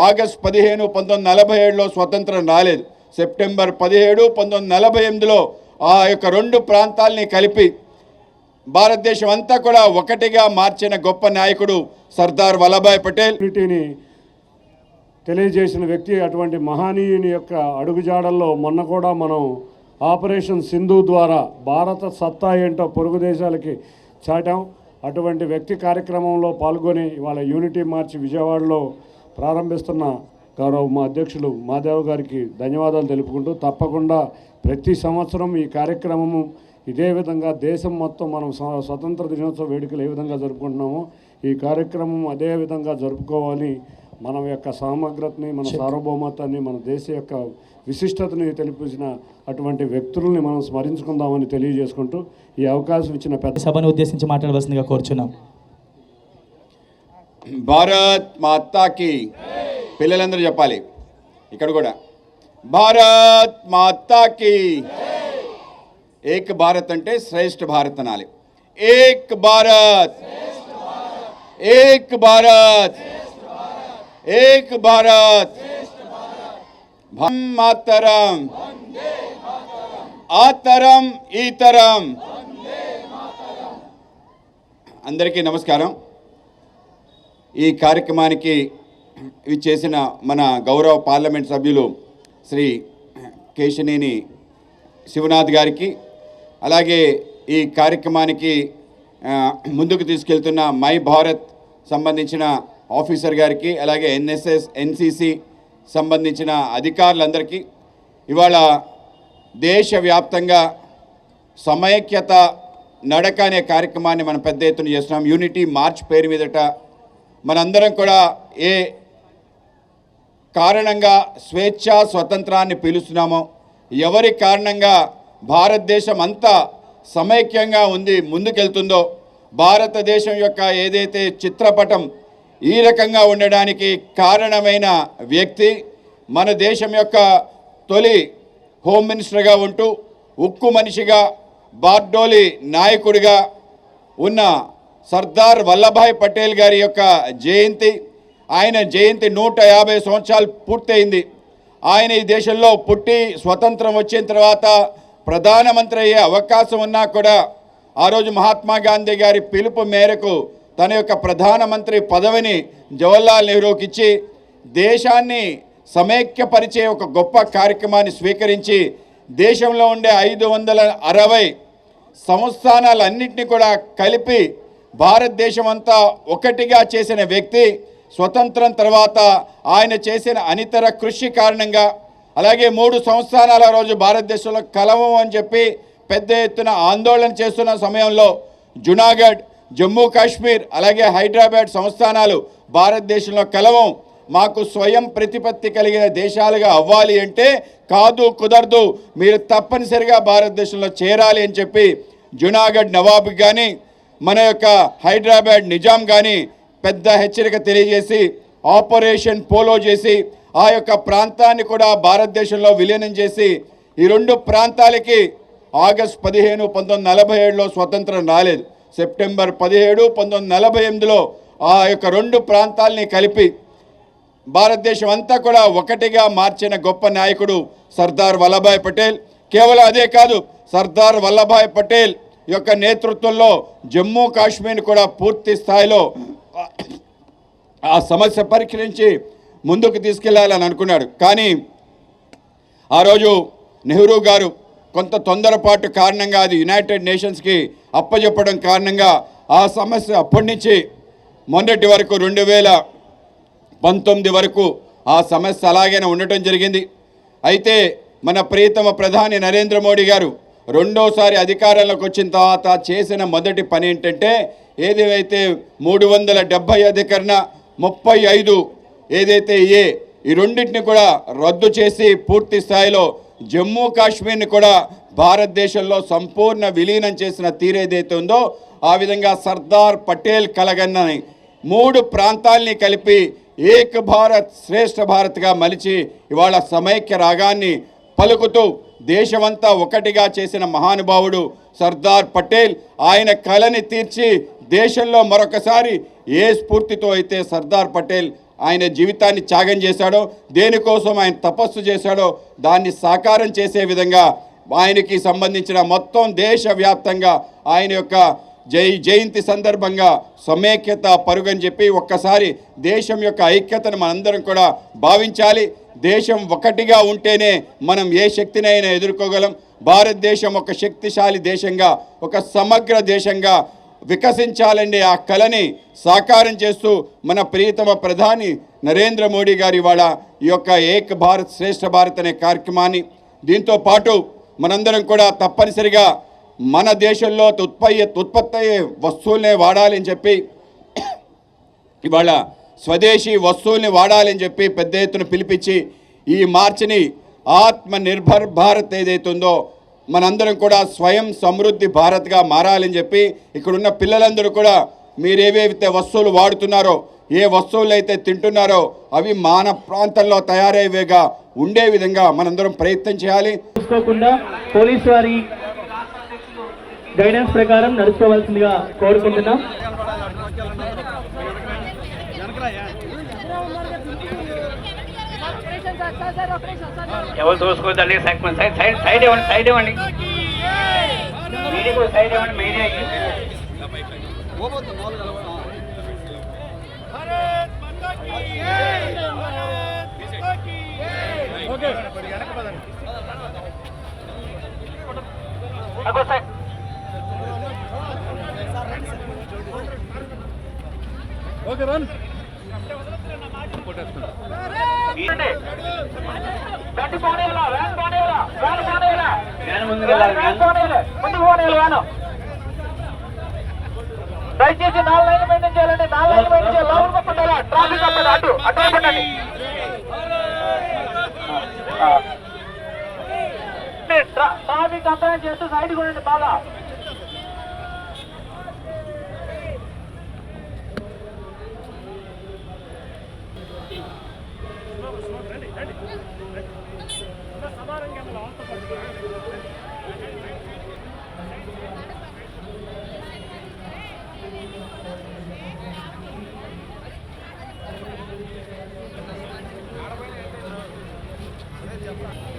August 15, 1947లో స్వతంత్రం రాలేదు. September 17, 1948లో ఆ యొక్క రెండు ప్రాంతాలని కలిపి భారతదేశం అంతా కూడా ఒకటిగా మార్చిన గొప్ప నాయకుడు సర్దార్ వల్లభాయ్ పటేల్. తెలియజేసిన వ్యక్తి. అటువంటి మహనీయుని యొక్క అడుగుజాడల్లో మొన్న కూడా మనం ఆపరేషన్ సింధు ద్వారా భారత సత్తా ఏంటో పొరుగు దేశాలకి చాటాం. అటువంటి వ్యక్తి కార్యక్రమంలో పాల్గొని ఇవాళ యూనిటీ మార్చ్ విజయవాడలో ప్రారంభిస్తున్న గౌరవ మా అధ్యక్షులు మాదేవ్ గారికి ధన్యవాదాలు తెలుపుకుంటూ, తప్పకుండా ప్రతి సంవత్సరం ఈ కార్యక్రమము ఇదే విధంగా దేశం మొత్తం మనం స్వతంత్ర దినోత్సవ వేడుకలు ఏ విధంగా జరుపుకుంటున్నామో ఈ కార్యక్రమం అదే విధంగా జరుపుకోవాలి. మన యొక్క సమగ్రతని, మన సార్వభౌమత్వాన్ని, మన దేశ యొక్క విశిష్టతని తెలిపించిన అటువంటి వ్యక్తుల్ని మనం స్మరించుకుందామని తెలియజేసుకుంటూ ఈ అవకాశం ఇచ్చిన పెద్ద సభను ఉద్దేశించి మాట్లాడవలసిందిగా కోరుచున్నాం. భారత్ మాతాకి పిల్లలందరూ చెప్పాలి. ఇక్కడ కూడా భారత్ మాతాకి. ఏక్ భారత్ అంటే శ్రేష్ఠ భారత్ అనాలి. ఏక్ భారత్, ఏక్ భారత్, ఏక్ భారత్. మాతరం, ఆతరం ఈతరం. అందరికీ నమస్కారం. ఈ కార్యక్రమానికి చేసిన మన గౌరవ పార్లమెంట్ సభ్యులు శ్రీ కేశినేని శివనాథ్ గారికి, అలాగే ఈ కార్యక్రమానికి ముందుకు తీసుకెళ్తున్న మై భారత్ సంబంధించిన ఆఫీసర్ గారికి, అలాగే ఎన్ఎస్ఎస్ ఎన్సిసి సంబంధించిన అధికారులందరికీ, ఇవాళ దేశవ్యాప్తంగా సమైక్యత నడక అనే కార్యక్రమాన్ని మనం పెద్ద ఎత్తున చేస్తున్నాం. యూనిటీ మార్చ్ పేరు మీదట మనందరం కూడా ఏ కారణంగా స్వేచ్ఛా స్వతంత్రాన్ని పిలుస్తున్నామో, ఎవరి కారణంగా భారతదేశం అంతా సమైక్యంగా ఉంది ముందుకెళ్తుందో, భారతదేశం యొక్క ఏదైతే చిత్రపటం ఈ రకంగా ఉండడానికి కారణమైన వ్యక్తి, మన దేశం యొక్క తొలి హోమ్ మినిస్టర్గా ఉంటూ ఉక్కు మనిషిగా బార్డోలి నాయకుడిగా ఉన్న సర్దార్ వల్లభాయ్ పటేల్ గారి యొక్క జయంతి. ఆయన జయంతి 150 సంవత్సరాలు పూర్తయింది. ఆయన ఈ దేశంలో పుట్టి స్వతంత్రం వచ్చిన తర్వాత ప్రధానమంత్రి అయ్యే అవకాశం ఉన్నా కూడా ఆ రోజు మహాత్మా గాంధీ గారి పిలుపు మేరకు తన యొక్క ప్రధానమంత్రి పదవిని జవహర్లాల్ నెహ్రూకి ఇచ్చి దేశాన్ని సమైక్యపరిచే ఒక గొప్ప కార్యక్రమాన్ని స్వీకరించి దేశంలో ఉండే 560 సంస్థానాలన్నింటినీ కూడా కలిపి భారతదేశం అంతా ఒకటిగా చేసిన వ్యక్తి. స్వతంత్రం తర్వాత ఆయన చేసిన అనితర కృషి కారణంగా, అలాగే 3 సంస్థానాల రోజు భారతదేశంలో కలవం అని చెప్పి పెద్ద ఎత్తున ఆందోళన చేస్తున్న సమయంలో జునాగఢ్, జమ్మూ కాశ్మీర్, అలాగే హైదరాబాద్ సంస్థానాలు భారతదేశంలో కలవం, మాకు స్వయం ప్రతిపత్తి కలిగిన దేశాలుగా అవ్వాలి అంటే కాదు, కుదరదు, మీరు తప్పనిసరిగా భారతదేశంలో చేరాలి అని చెప్పి జునాగఢ్ నవాబ్ కానీ మన యొక్క హైదరాబాద్ నిజాం కానీ పెద్ద హెచ్చరిక తెలియజేసి ఆపరేషన్ పోలో చేసి ఆ యొక్క ప్రాంతాన్ని కూడా భారతదేశంలో విలీనం చేసి ఈ రెండు ప్రాంతాలకి ఆగస్టు 15, 1947లో స్వతంత్రం రాలేదు. సెప్టెంబర్ 17, 1948లో ఆ యొక్క రెండు ప్రాంతాలని కలిపి భారతదేశం అంతా కూడా ఒకటిగా మార్చిన గొప్ప నాయకుడు సర్దార్ వల్లభాయ్ పటేల్. కేవలం అదే కాదు, సర్దార్ వల్లభాయ్ పటేల్ యొక్క నేతృత్వంలో జమ్మూ కాశ్మీర్ కూడా పూర్తి స్థాయిలో ఆ సమస్య పరిష్కరించి ముందుకు తీసుకెళ్లాలని అనుకున్నాడు. కానీ ఆ రోజు నెహ్రూ గారు కొంత తొందరపాటు కారణంగా అది యునైటెడ్ నేషన్స్కి అప్పచెప్పడం కారణంగా ఆ సమస్య అప్పటి నుంచి మొన్నటి వరకు 2019 వరకు ఆ సమస్య అలాగనే ఉండటం జరిగింది. అయితే మన ప్రియతమ ప్రధాని నరేంద్ర మోడీ గారు రెండోసారి అధికారంలోకి వచ్చిన తర్వాత చేసిన మొదటి పని ఏంటంటే ఏదైతే 370 అధికరణ 35 ఏదైతే ఈ రెండింటిని కూడా రద్దు చేసి పూర్తి స్థాయిలో జమ్మూ కాశ్మీర్ని కూడా భారతదేశంలో సంపూర్ణ విలీనం చేసిన తీరేదైతే ఉందో ఆ విధంగా సర్దార్ పటేల్ కలగన్నని 3 ప్రాంతాలని కలిపి ఏక్ భారత్ శ్రేష్ఠ భారత్గా మలిచి ఇవాళ సమైక్య రాగాన్ని పలుకుతూ దేశమంతా ఒకటిగా చేసిన మహానుభావుడు సర్దార్ పటేల్. ఆయన కలని తీర్చి దేశంలో మరొకసారి ఏ స్ఫూర్తితో అయితే సర్దార్ పటేల్ ఆయన జీవితాన్ని త్యాగం చేశాడో, దేనికోసం ఆయన తపస్సు చేశాడో దాన్ని సాకారం చేసే విధంగా ఆయనకి సంబంధించిన మొత్తం దేశవ్యాప్తంగా ఆయన యొక్క జయంతి సందర్భంగా సమైక్యత పరుగని చెప్పి ఒక్కసారి దేశం యొక్క ఐక్యతను మనందరం కూడా భావించాలి. దేశం ఒకటిగా ఉంటేనే మనం ఏ శక్తినైనా ఎదుర్కోగలం. భారతదేశం ఒక శక్తిశాలి దేశంగా, ఒక సమగ్ర దేశంగా వికసించాలండి. ఆ కళని సాకారం చేస్తూ మన ప్రియతమ ప్రధాని నరేంద్ర మోడీ గారి ఇవాళ ఈ యొక్క ఏక్ భారత్ శ్రేష్ఠ భారత్ అనే కార్యక్రమాన్ని, దీంతో పాటు మనందరం కూడా తప్పనిసరిగా మన దేశంలో ఉత్పత్తి అయ్యే వస్తువులనే వాడాలని చెప్పి, ఇవాళ స్వదేశీ వస్తువుల్ని వాడాలని చెప్పి పెద్ద ఎత్తున పిలిపించి ఈ మార్చిని ఆత్మ నిర్భర్ భారత్ ఏదైతే ఉందో మనందరం కూడా స్వయం సమృద్ధి భారత్గా మారాలని చెప్పి ఇక్కడున్న పిల్లలందరూ కూడా మీరు ఏవేవైతే వస్తువులు వాడుతున్నారో, ఏ వస్తువులు అయితే తింటున్నారో అవి మన ప్రాంతంలో తయారయ్యేవిగా ఉండే విధంగా మనందరం ప్రయత్నం చేయాలి. చూసుకోకుండా పోలీసు వారి గైడెన్స్ ప్రకారం నడుచుకోవాల్సిందిగా కోరుకుంటున్నాం. ఎవరు చూసుకోవద్దండి, సైడ్ ఇవ్వండి, సైడ్ ఇవ్వండి, మీడియా సైడ్ ఇవ్వండి, మీడియాకి. దయచేసి 4 లైన్లు మెయింటైన్ చేయాలండి. 4 లైన్లు మెయింటైన్ చేయాలి. లోపలికి వస్తుండాలా? ట్రాఫిక్ అవ్వదు. అటు పెట్టండి. ట్రాఫిక్ అంతరం చేస్తూ సైడ్ కొనండి బాగా. చెప్పరా